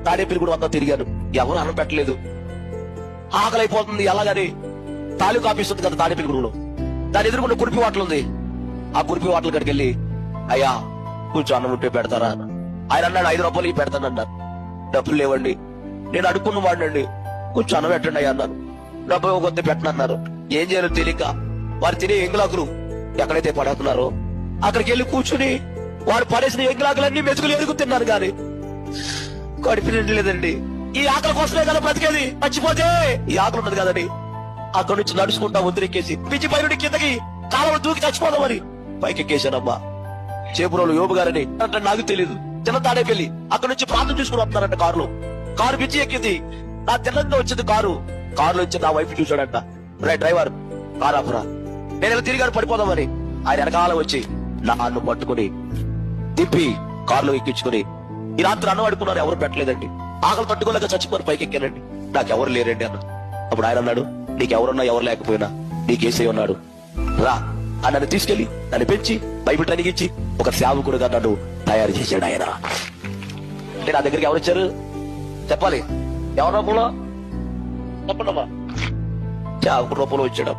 తాడేపల్లిగూడెం అంతా తిరిగాను, ఎవరు అన్నం పెట్టలేదు. ఆకలి అయిపోతుంది ఎలాగని తాలూకా ఆఫీస్ ఉంది కదా తాడేపల్లిగూడెంలో, దాని ఎదురుకున్న కురిపి వాటలు ఉంది. ఆ కురిపి వాటలు కాడికి వెళ్ళి, అయ్యా కొంచెం అన్నం ఉంటే పెడతారా? ఆయన అన్నాడు 5 రూపాయలు పెడతానన్నారు. డబ్బులు లేవండి, నేను అడుక్కున్న వాడినండి, కొంచెం అన్నం పెట్టండి అయ్యా అన్నాను. డబ్బు కొద్ది పెట్టనన్నారు. ఏం చేయాలో తెలియక వారు తినే ఎంగులాకులు ఎక్కడైతే పడేస్తున్నారో అక్కడికి వెళ్ళి కూర్చుని వాడు పడేసిన ఎంగులాకులన్నీ మెతుకులు ఎదుగు తిన్నాను. కానీ కడుపు నిండలేదండి. ఈ ఆకలి కోసమే కదా బ్రతికేది, మర్చిపోతే ఈ ఆకలి ఉన్నది కదండి. అక్కడి నుంచి నడుచుకుంటా ఒందిరెక్కేసి పిచ్చి పైరుడి కిందకి కాలంలో దూకి చచ్చిపోదామని పైకి ఎక్కేశానమ్మా. చేపురోలు యోబు గారని అంటే నాకు తెలియదు. చిన్న తాడేపల్లి అక్కడి నుంచి ప్రాంతం చూసుకుని వస్తున్నారంట కారులో. కారు పిచ్చి ఎక్కింది. నా తెల్లంగా వచ్చింది కారులో వచ్చి నా వైపు చూశాడంట. డ్రైవర్ కారు ఆపురా, నేను ఇలా తిరిగాను పడిపోదామని. ఆయన వెనకాల వచ్చి నన్ను పట్టుకుని తిప్పి కారులో ఎక్కించుకుని ఈ రాత్రి అన్నం అడుకున్నారు, ఎవరు పెట్టలేదండి. ఆకలి తట్టుకోలేక చచ్చిపోయి పైకి ఎక్కానండి. నాకెవరు లేరండి అన్న. అప్పుడు ఆయన అన్నాడు, నీకెవరున్నా ఎవరు లేకపోయినా నీకేసే ఉన్నాడు రా. నన్ను తీసుకెళ్లి నన్ను పెంచి బైబిల్ ట్రైనింగ్ ఇచ్చి ఒక సేవకుడుగా నన్ను తయారు చేశాడు ఆయన. అంటే నా దగ్గరికి ఎవరు వచ్చారు చెప్పాలి, ఎవరి రూపంలో చెప్పండమ్మా, సేవకుడు రూపంలో వచ్చాడు.